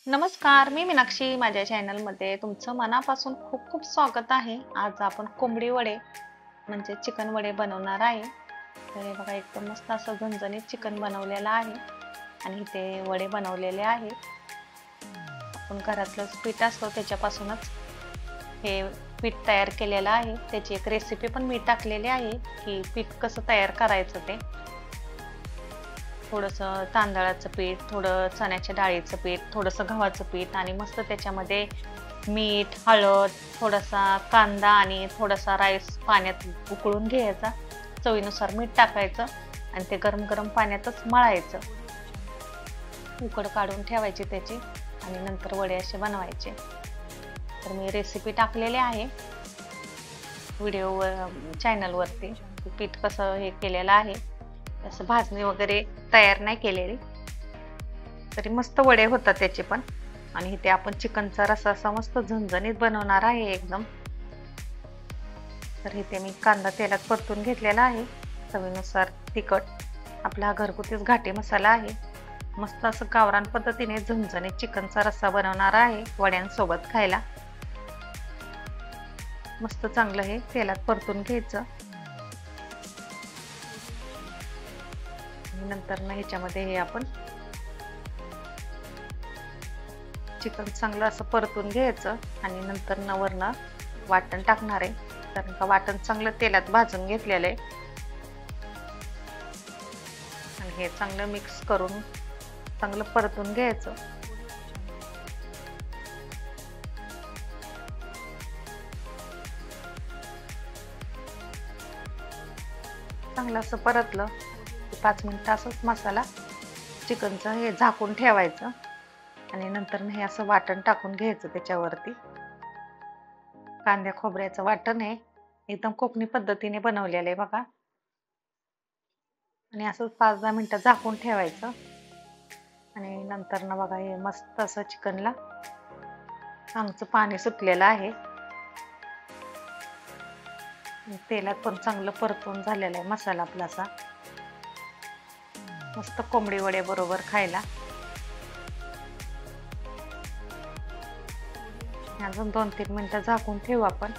नमस्कार, मी मीनाक्षी. माझ्या चॅनलमध्ये तुमचं मनापासून खूप खूप स्वागत आहे. आज आपण कोंबडी वडे म्हणजे चिकन वडे बनवणार आहे. तर हे बघा, एकदम मस्त असं झणझणीत चिकन बनवलेलं आहे आणि ते वडे बनवलेले आहेत. आपण घरातलंच पीठ असतं त्याच्यापासूनच हे पीठ तयार केलेलं आहे. त्याची एक रेसिपी पण मी टाकलेली आहे की पीठ कसं तयार करायचं ते. थोडंसं तांदळाचं पीठ, थोडं चण्याच्या डाळीचं पीठ, थोडंसं गव्हाचं पीठ आणि मस्त त्याच्यामध्ये मीठ, हळद, थोडासा कांदा आणि थोडासा राईस पाण्यात उकळून घ्यायचा. चवीनुसार मीठ टाकायचं आणि ते गरम गरम पाण्यातच मळायचं. उकड काढून ठेवायची त्याची आणि नंतर वडे असे बनवायचे. तर मी रेसिपी टाकलेली आहे व्हिडिओवर चॅनलवरती. पीठ कसं हे केलेलं आहे, असं भाजणी वगैरे तयार नाही केलेली, तरी मस्त वडे होतात त्याचे पण. आणि इथे आपण चिकनचा रस्सा असा मस्त झणझणीत बनवणार आहे एकदम. तर इथे मी कांदा तेलात परतून घेतलेला आहे. चवीनुसार तिखट, आपला घरगुतीच घाटी मसाला आहे. मस्त असं गावरान पद्धतीने झणझणीत चिकनचा रस्सा बनवणार आहे वड्यांसोबत खायला. मस्त चांगलं हे तेलात परतून घ्यायचं. नंतर ना ह्याच्यामध्ये हे आपण चिकन चांगलं असं परतून घ्यायचं आणि नंतर न वरनं वाटण टाकणार आहे. कारण का वाटण चांगलं तेलात भाजून घेतलेलं आहे आणि हे चांगलं मिक्स करून चांगलं परतून घ्यायचं. चांगलं असं परतलं 5 मिनिटं असंच मसाला चिकनचं हे झाकून ठेवायचं आणि नंतर हे असं वाटण टाकून घ्यायचं त्याच्यावरती. कांद्या खोबऱ्याचं वाटण आहे, एकदम कोकणी पद्धतीने बनवलेलं आहे बघा. आणि असं 5-10 मिनिटं झाकून ठेवायचं आणि नंतर ना बघा, हे मस्त असं चिकनला चांगलं पाणी सुटलेलं आहे. तेलात पण चांगलं परतून झालेला आहे मसाला आपला असा. मस्त कोंबडी वडे बरोबर खायला. अजून 2-3 मिनिटं झाकून ठेवू आपण.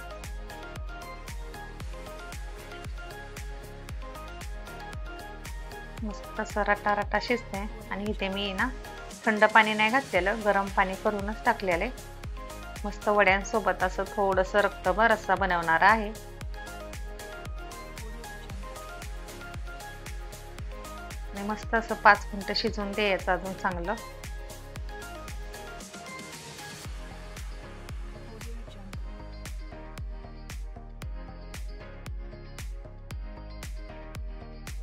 मस्त असं रटा रटा शिजते. आणि इथे मी ना थंड पाणी नाही घातलेलं, गरम पाणी करूनच टाकलेलं आहे. मस्त वड्यांसोबत असं थोडंसं रक्तभर रस्सा बनवणार आहे. आणि मस्त असं 5 मिनिटं शिजून द्यायचं अजून चांगलं.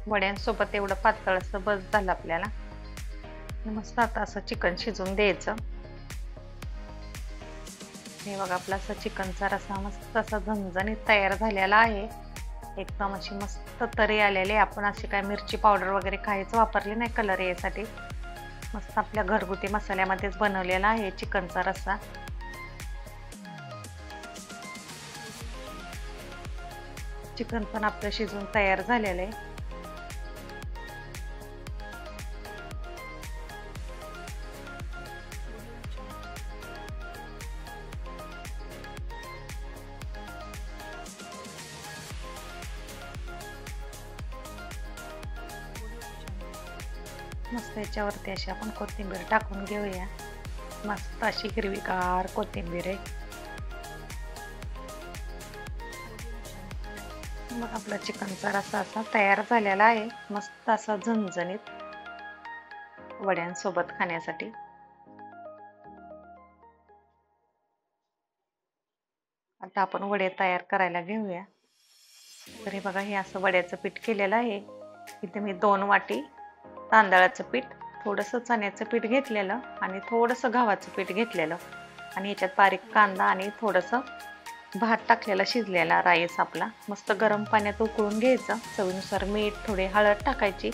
वड्यांसोबत एवढं पातळ असं बस झालं आपल्याला. मस्त आता असं चिकन शिजून द्यायचं. हे बघा, आपला असं चिकनचा रस्सा मस्त असा झणझणीत तयार झालेला आहे. एकदम अशी मस्त तरी आलेली. आपण अशी काय मिरची पावडर वगैरे काहीच वापरली नाही कलर यासाठी. मस्त आपल्या घरगुती मसाल्यामध्येच बनवलेला आहे चिकनचा रस्सा. चिकन पण आपलं शिजून तयार झालेलं आहे. मस्त याच्यावरती अशी आपण कोथिंबीर टाकून घेऊया. मस्त अशी हिरवीगार कोथिंबीर आहे. मग आपला चिकनचा रस्सा असा तयार झालेला आहे, मस्त असा झणझणीत वड्यांसोबत खाण्यासाठी. आता आपण वडे तयार करायला घेऊया. तरी बघा, हे असं वड्याचं पीठ केलेलं आहे. इथे मी 2 वाटी तांदळाचं पीठ, थोडंसं चण्याचं पीठ घेतलेलं आणि थोडंसं गव्हाचं पीठ घेतलेलं आणि याच्यात बारीक कांदा आणि थोडंसं भात टाकलेला शिजलेला राईस आपला. मस्त गरम पाण्यात उकळून घ्यायचं. चवीनुसार मीठ, थोडी हळद टाकायची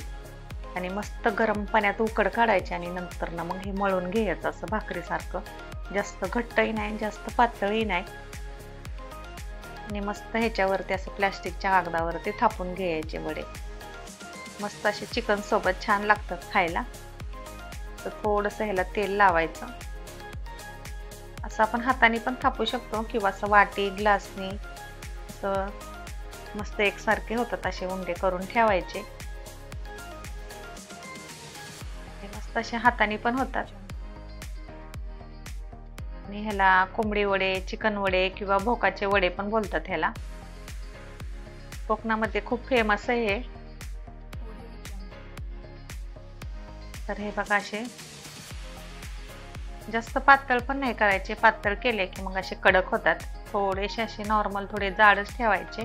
आणि मस्त गरम पाण्यात उकड काढायची आणि नंतर ना मग हे मळून घ्यायचं असं भाकरीसारखं. जास्त घट्टही नाही, जास्त पातळही नाही. आणि मस्त ह्याच्यावरती असं प्लॅस्टिकच्या कागदावरती थापून घ्यायचे वडे. मस्त असे चिकन सोबत छान लागतात खायला. तर थोडंसं ह्याला तेल लावायचं असं आपण हाताने पण थापू शकतो किंवा असं वाटी ग्लासनी असं मस्त एकसारखे होतात असे उंडे करून ठेवायचे. हे मस्त असे हाताने पण होतात. आणि ह्याला कोंबडी वडे, चिकन वडे किंवा भोकाचे वडे पण बोलतात ह्याला. कोकणामध्ये खूप फेमस आहे हे. तर हे बघा असे जास्त पातळ पण नाही करायचे, पातळ केले की मग असे कडक होतात. थोडेसे असे नॉर्मल थोडे जाडच ठेवायचे.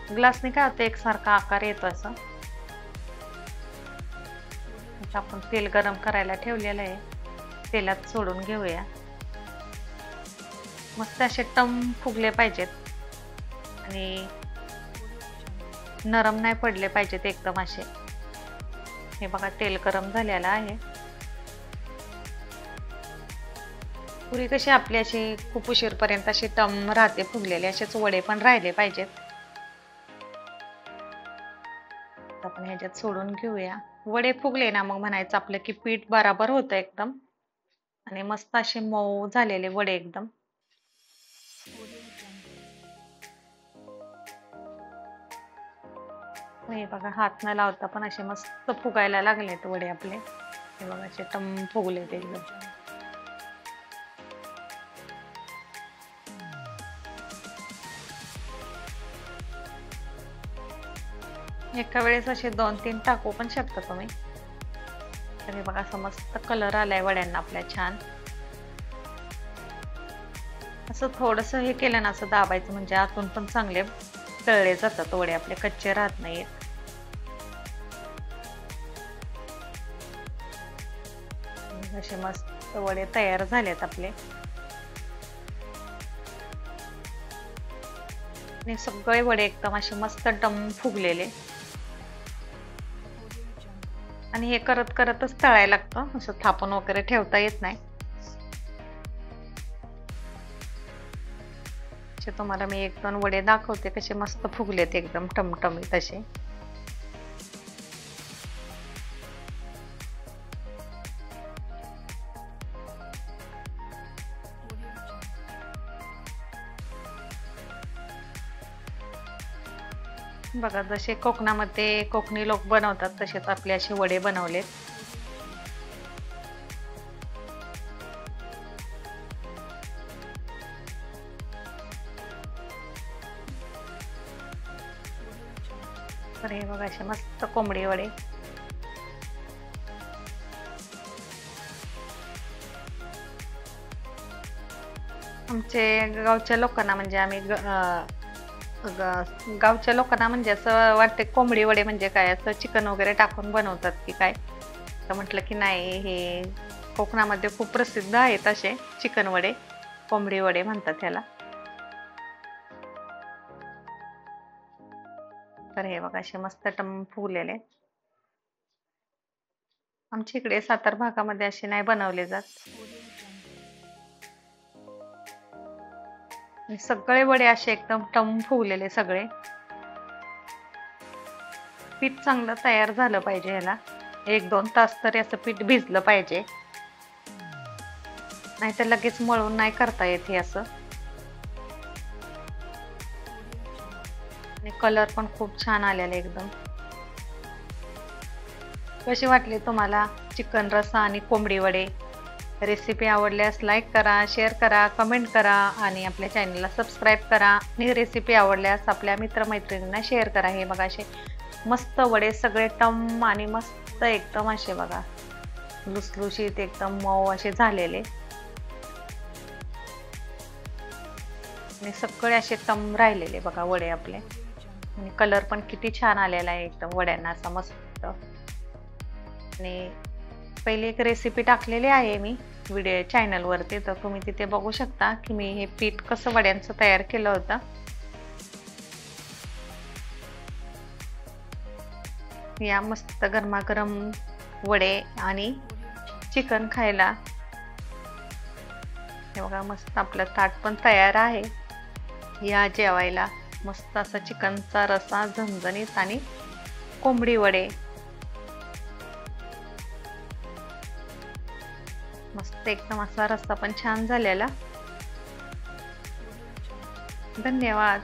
ग्लासने काय होतं एकसारखा आकार येतो असं. आता आपण तेल गरम करायला ठेवलेलं आहे, तेलात सोडून घेऊया. मस्त असे टम फुगले पाहिजेत आणि नरम नाही पडले पाहिजेत एकदम असे. हे बघा तेल गरम झालेलं आहे. पुरी कशी आपली अशी खूप उशीरपर्यंत अशी टम राहते फुगलेले, असेच वडे पण राहिले पाहिजेत. आपण ह्याच्यात सोडून घेऊया. वडे फुगले ना मग म्हणायचं आपलं की पीठ बराबर होतं एकदम आणि मस्त असे मऊ झालेले वडे एकदम. हे बघा हात न लावता पण असे मस्त फुगायला लागलेत वडे आपले. हे बघा असे टम फुगलेत एकदम. एका वेळेस असे 2-3 टाकू पण शकता तुम्ही. तर हे बघा असं मस्त कलर आलाय वड्यांना आपल्या छान. असं थोडस हे केलं ना असं दाबायचं म्हणजे आतून पण चांगले तळले जातात वडे आपले, कच्चे राहत नाहीत. असे मस्त वडे तयार झालेत आपले. आणि सगळे वडे एकदम असे मस्त टम फुगलेले. आणि हे करत करतच तळायला लागतं, असं थापून वगैरे ठेवता येत नाही. तुम्हाला मी 1-2 वडे दाखवते कसे मस्त फुगलेत एकदम टमटमीत असे. बघा जसे कोकणामध्ये कोकणी लोक बनवतात तसेच आपले असे वडे बनवलेत. तर हे बघा असे मस्त कोंबडी वडे. आमचे गावच्या लोकांना म्हणजे आम्ही गावच्या लोकांना म्हणजे असं वाटते कोंबडी वडे म्हणजे काय असं चिकन वगैरे टाकून बनवतात की काय. तर म्हटलं की नाही, हे कोकणामध्ये खूप प्रसिद्ध आहेत असे चिकन वडे, कोंबडी वडे म्हणतात त्याला. तर हे बघा असे मस्त टम फुगलेले. आमच्या इकडे सातारा भागामध्ये असे नाही बनवले जात. सगळे वडे असे एकदम टम फुगलेले सगळे. पीठ चांगलं तयार झालं पाहिजे ह्याला. 1-2 तास तरी असं पीठ भिजलं पाहिजे, नाहीतर लगेच मळून नाही करता येत हे असं. आणि कलर पण खूप छान आलेला एकदम. कशी वाटली तुम्हाला चिकन रस्सा आणि कोंबडी वडे? रेसिपी आवडल्यास लाईक करा, शेअर करा, कमेंट करा आणि आपल्या चॅनलला सबस्क्राईब करा. आणि रेसिपी आवडल्यास आपल्या मित्रमैत्रिणींना शेअर करा. हे बघा असे मस्त वडे सगळे टम आणि मस्त एकदम असे बघा लुसलुशीत एकदम मऊ असे झालेले. आणि सगळे असे टम राहिलेले बघा वडे आपले. आणि कलर पण किती छान आलेला आहे एकदम वड्यांना असा मस्त. आणि पहिली एक रेसिपी टाकलेली आहे मी व्हिडिओ चॅनलवरती, तर तुम्ही तिथे बघू शकता की मी हे पीठ कसं वड्यांचं तयार केलं होतं. या मस्त गरमागरम वडे आणि चिकन खायला हे बघा मस्त आपलं ताट पण तयार आहे. या जेवायला. मस्त असा चिकनचा रस्सा, झणझणीत आणि कोंबडी वडे. मस्त एकदम असा रस्सा पण छान झालेला. धन्यवाद.